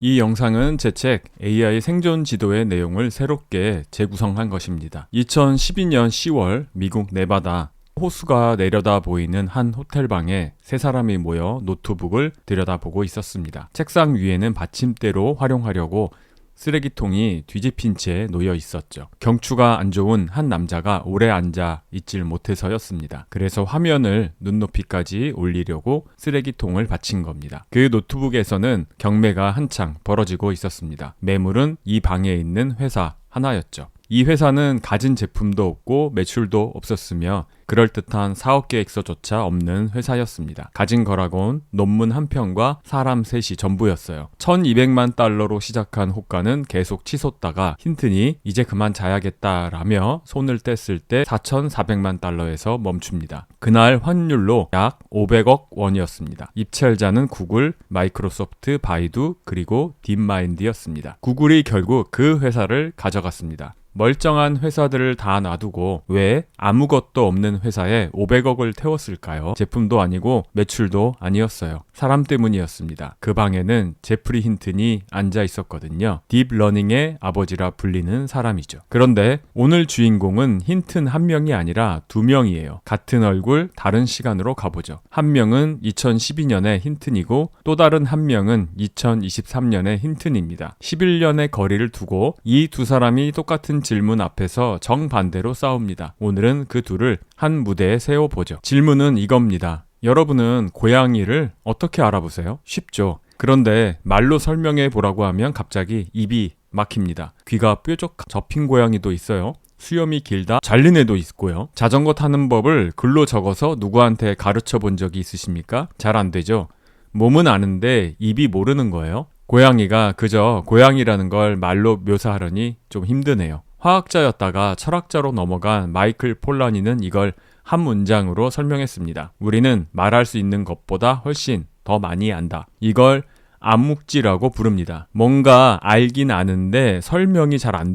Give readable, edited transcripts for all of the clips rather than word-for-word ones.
이 영상은 제 책 AI 생존 지도의 내용을 새롭게 재구성한 것입니다. 2012년 10월 미국 네바다 호수가 내려다 보이는 한 호텔방에 세 사람이 모여 노트북을 들여다보고 있었습니다. 책상 위에는 받침대로 활용하려고 쓰레기통이 뒤집힌 채 놓여 있었죠. 경추가 안 좋은 한 남자가 오래 앉아 있질 못해서였습니다. 그래서 화면을 눈높이까지 올리려고 쓰레기통을 받친 겁니다. 그 노트북에서는 경매가 한창 벌어지고 있었습니다. 매물은 이 방에 있는 회사 하나였죠. 이 회사는 가진 제품도 없고 매출도 없었으며 그럴듯한 사업 계획서조차 없는 회사였습니다. 가진 거라곤 논문 한 편과 사람 셋이 전부였어요. 1200만 달러로 시작한 호가는 계속 치솟다가 힌튼이 이제 그만 자야겠다라며 손을 뗐을 때 4400만 달러에서 멈춥니다. 그날 환율로 약 500억 원이었습니다. 입찰자는 구글, 마이크로소프트, 바이두 그리고 딥마인드였습니다. 구글이 결국 그 회사를 가져갔습니다. 멀쩡한 회사들을 다 놔두고 왜 아무것도 없는 회사에 500억을 태웠을까요? 제품도 아니고 매출도 아니었어요. 사람 때문이었습니다. 그 방에는 제프리 힌튼이 앉아 있었거든요. 딥러닝의 아버지라 불리는 사람이죠. 그런데 오늘 주인공은 힌튼 한 명이 아니라 두 명이에요. 같은 얼굴 다른 시간으로 가보죠. 한 명은 2012년의 힌튼이고 또 다른 한 명은 2023년의 힌튼입니다. 11년의 거리를 두고 이 두 사람이 똑같은 질문 앞에서 정반대로 싸웁니다. 오늘은 그 둘을 한 무대에 세워보죠. 질문은 이겁니다. 여러분은 고양이를 어떻게 알아보세요? 쉽죠. 그런데 말로 설명해 보라고 하면 갑자기 입이 막힙니다. 귀가 뾰족 접힌 고양이도 있어요. 수염이 길다 잘린 애도 있고요. 자전거 타는 법을 글로 적어서 누구한테 가르쳐 본 적이 있으십니까? 잘 안 되죠. 몸은 아는데 입이 모르는 거예요. 고양이가 그저 고양이라는 걸 말로 묘사하려니 좀 힘드네요. 화학자였다가 철학자로 넘어간 마이클 폴라니는 이걸 한 문장으로 설명했습니다. 우리는 말할 수 있는 것보다 훨씬 더 많이 안다. 이걸 암묵지라고 부릅니다. 뭔가 알긴 아는데 설명이 잘 안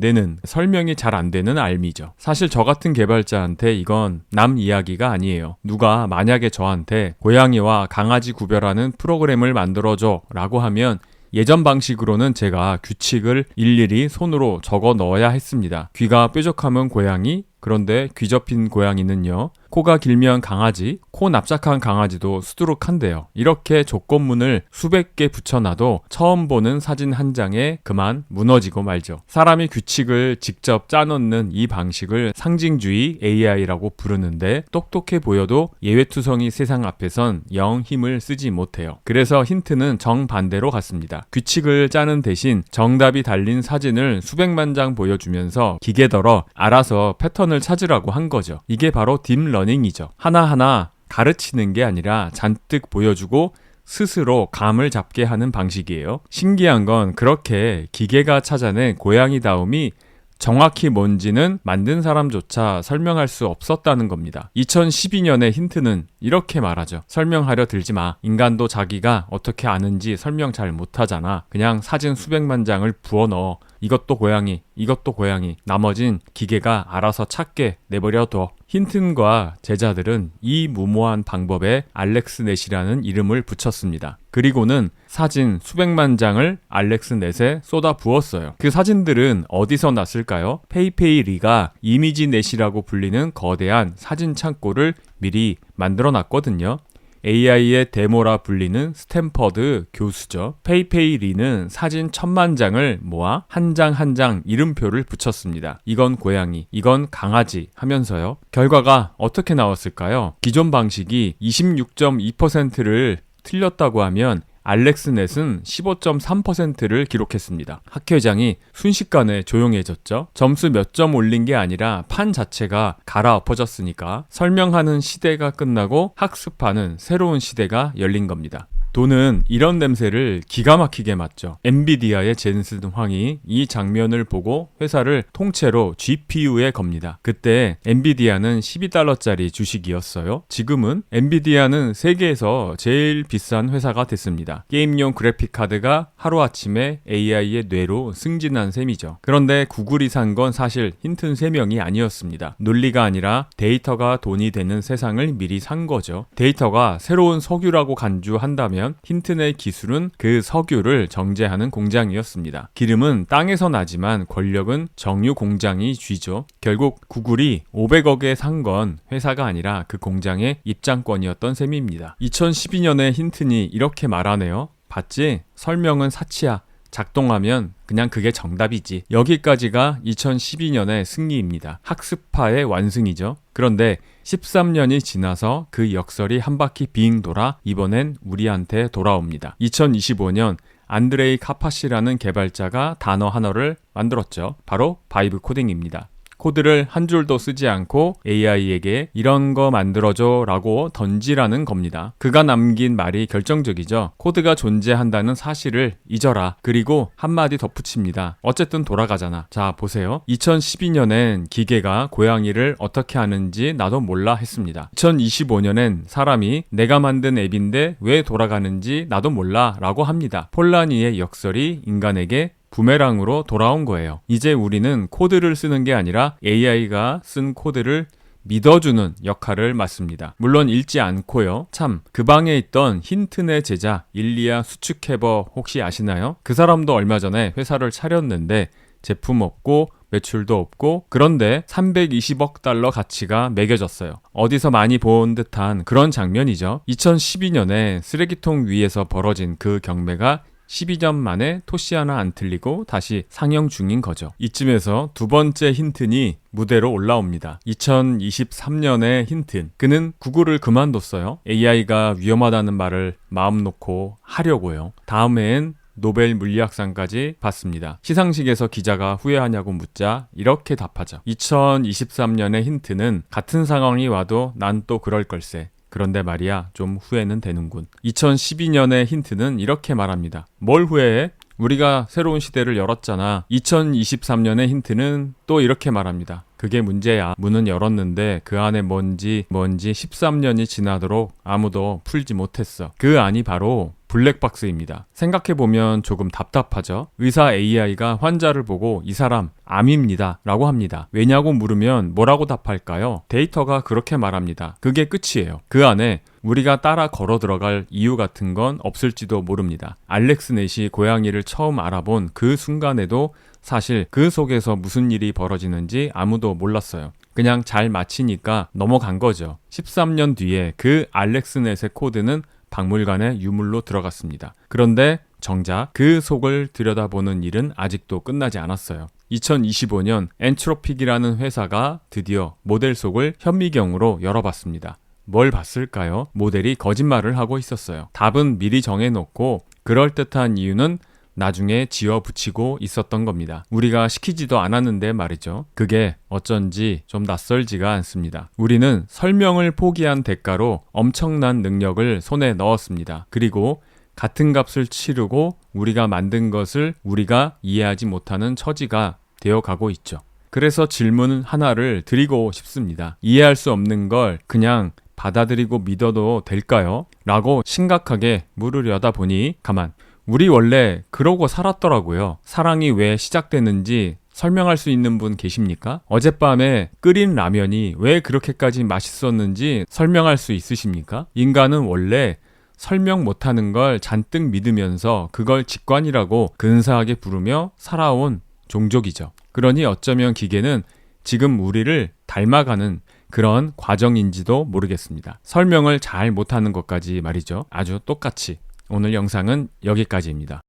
되는 알미죠. 사실 저 같은 개발자한테 이건 남 이야기가 아니에요. 누가 만약에 저한테 고양이와 강아지 구별하는 프로그램을 만들어줘 라고 하면 예전 방식으로는 제가 규칙을 일일이 손으로 적어 넣어야 했습니다. 귀가 뾰족하면 고양이, 그런데 귀 접힌 고양이는요. 코가 길면 강아지, 코 납작한 강아지도 수두룩한데요. 이렇게 조건문을 수백 개 붙여놔도 처음 보는 사진 한 장에 그만 무너지고 말죠. 사람이 규칙을 직접 짜놓는 이 방식을 상징주의 AI라고 부르는데 똑똑해 보여도 예외투성이 세상 앞에선 영 힘을 쓰지 못해요. 그래서 힌트는 정반대로 갔습니다. 규칙을 짜는 대신 정답이 달린 사진을 수백만 장 보여주면서 기계더러 알아서 패턴을 찾으라고 한 거죠. 이게 바로 딥러닝이죠. 하나하나 가르치는 게 아니라 잔뜩 보여주고 스스로 감을 잡게 하는 방식이에요. 신기한 건 그렇게 기계가 찾아낸 고양이다움이 정확히 뭔지는 만든 사람조차 설명할 수 없었다는 겁니다. 2012년의 힌트는 이렇게 말하죠. 설명하려 들지 마. 인간도 자기가 어떻게 아는지 설명 잘 못하잖아. 그냥 사진 수백만 장을 부어 넣어. 이것도 고양이, 이것도 고양이. 나머진 기계가 알아서 찾게 내버려둬. 힌튼과 제자들은 이 무모한 방법에 알렉스넷이라는 이름을 붙였습니다. 그리고는 사진 수백만 장을 알렉스넷에 쏟아 부었어요. 그 사진들은 어디서 났을까요? 페이페이리가 이미지넷이라고 불리는 거대한 사진 창고를 미리 만들어 놨거든요. AI의 데모라 불리는 스탠퍼드 교수죠. 페이페이리는 사진 1000만 장을 모아 한 장 한 장 이름표를 붙였습니다. 이건 고양이, 이건 강아지 하면서요. 결과가 어떻게 나왔을까요? 기존 방식이 26.2%를 틀렸다고 하면 알렉스넷은 15.3%를 기록했습니다. 학회장이 순식간에 조용해졌죠. 점수 몇 점 올린 게 아니라 판 자체가 갈아엎어졌으니까 설명하는 시대가 끝나고 학습하는 새로운 시대가 열린 겁니다. 돈은 이런 냄새를 기가 막히게 맡죠. 엔비디아의 젠슨 황이 이 장면을 보고 회사를 통째로 GPU에 겁니다. 그때 엔비디아는 $12짜리 주식이었어요. 지금은 엔비디아는 세계에서 제일 비싼 회사가 됐습니다. 게임용 그래픽카드가 하루아침에 AI의 뇌로 승진한 셈이죠. 그런데 구글이 산 건 사실 힌튼 3명이 아니었습니다. 논리가 아니라 데이터가 돈이 되는 세상을 미리 산 거죠. 데이터가 새로운 석유라고 간주한다면 말하자면 힌튼의 기술은 그 석유를 정제하는 공장이었습니다. 기름은 땅에서 나지만 권력은 정유 공장이 쥐죠. 결국 구글이 500억에 산 건 회사가 아니라 그 공장의 입장권이었던 셈입니다. 2012년에 힌튼이 이렇게 말하네요. 봤지? 설명은 사치야. 작동하면 그냥 그게 정답이지. 여기까지가 2012년의 승리입니다. 학습파의 완승이죠. 그런데 13년이 지나서 그 역설이 한 바퀴 빙 돌아 이번엔 우리한테 돌아옵니다. 2025년 안드레이 카파시라는 개발자가 단어 하나를 만들었죠. 바로 바이브 코딩입니다. 코드를 한 줄도 쓰지 않고 AI에게 이런 거 만들어줘 라고 던지라는 겁니다. 그가 남긴 말이 결정적이죠. 코드가 존재한다는 사실을 잊어라. 그리고 한마디 덧붙입니다. 어쨌든 돌아가잖아. 자, 보세요. 2012년엔 기계가 고양이를 어떻게 하는지 나도 몰라 했습니다. 2025년엔 사람이 내가 만든 앱인데 왜 돌아가는지 나도 몰라 라고 합니다. 폴라니의 역설이 인간에게 부메랑으로 돌아온 거예요. 이제 우리는 코드를 쓰는 게 아니라 AI가 쓴 코드를 믿어주는 역할을 맡습니다. 물론 읽지 않고요. 참, 그 방에 있던 힌튼의 제자 일리아 수츠케버 혹시 아시나요? 그 사람도 얼마 전에 회사를 차렸는데 제품 없고 매출도 없고 그런데 320억 달러 가치가 매겨졌어요. 어디서 많이 본 듯한 그런 장면이죠. 2012년에 쓰레기통 위에서 벌어진 그 경매가 12년 만에 토시 하나 안 틀리고 다시 상영 중인 거죠. 이쯤에서 두 번째 힌튼이 무대로 올라옵니다. 2023년의 힌튼. 그는 구글을 그만뒀어요. AI가 위험하다는 말을 마음 놓고 하려고요. 다음해엔 노벨 물리학상까지 받습니다. 시상식에서 기자가 후회하냐고 묻자 이렇게 답하죠. 2023년의 힌트는 같은 상황이 와도 난 또 그럴 걸세. 그런데 말이야, 좀 후회는 되는군. 2012년의 힌트는 이렇게 말합니다. 뭘 후회해? 우리가 새로운 시대를 열었잖아. 2023년의 힌트는 또 이렇게 말합니다. 그게 문제야. 문은 열었는데 그 안에 뭔지 13년이 지나도록 아무도 풀지 못했어. 그 안이 바로 블랙박스입니다. 생각해보면 조금 답답하죠? 의사 AI가 환자를 보고 이 사람 암입니다 라고 합니다. 왜냐고 물으면 뭐라고 답할까요? 데이터가 그렇게 말합니다. 그게 끝이에요. 그 안에 우리가 따라 걸어 들어갈 이유 같은 건 없을지도 모릅니다. 알렉스 넷이 고양이를 처음 알아본 그 순간에도 사실 그 속에서 무슨 일이 벌어지는지 아무도 몰랐어요. 그냥 잘 맞히니까 넘어간 거죠. 13년 뒤에 그 알렉스 넷의 코드는 박물관에 유물로 들어갔습니다. 그런데 정작 그 속을 들여다보는 일은 아직도 끝나지 않았어요. 2025년 엔트로픽이라는 회사가 드디어 모델 속을 현미경으로 열어봤습니다. 뭘 봤을까요? 모델이 거짓말을 하고 있었어요. 답은 미리 정해놓고 그럴듯한 이유는 나중에 지어붙이고 있었던 겁니다. 우리가 시키지도 않았는데 말이죠. 그게 어쩐지 좀 낯설지가 않습니다. 우리는 설명을 포기한 대가로 엄청난 능력을 손에 넣었습니다. 그리고 같은 값을 치르고 우리가 만든 것을 우리가 이해하지 못하는 처지가 되어가고 있죠. 그래서 질문 하나를 드리고 싶습니다. 이해할 수 없는 걸 그냥 받아들이고 믿어도 될까요? 라고 심각하게 물으려다 보니 가만. 우리 원래 그러고 살았더라고요. 사랑이 왜 시작되는지 설명할 수 있는 분 계십니까? 어젯밤에 끓인 라면이 왜 그렇게까지 맛있었는지 설명할 수 있으십니까? 인간은 원래 설명 못하는 걸 잔뜩 믿으면서 그걸 직관이라고 근사하게 부르며 살아온 종족이죠. 그러니 어쩌면 기계는 지금 우리를 닮아가는 그런 과정인지도 모르겠습니다. 설명을 잘 못하는 것까지 말이죠. 아주 똑같이. 오늘 영상은 여기까지입니다.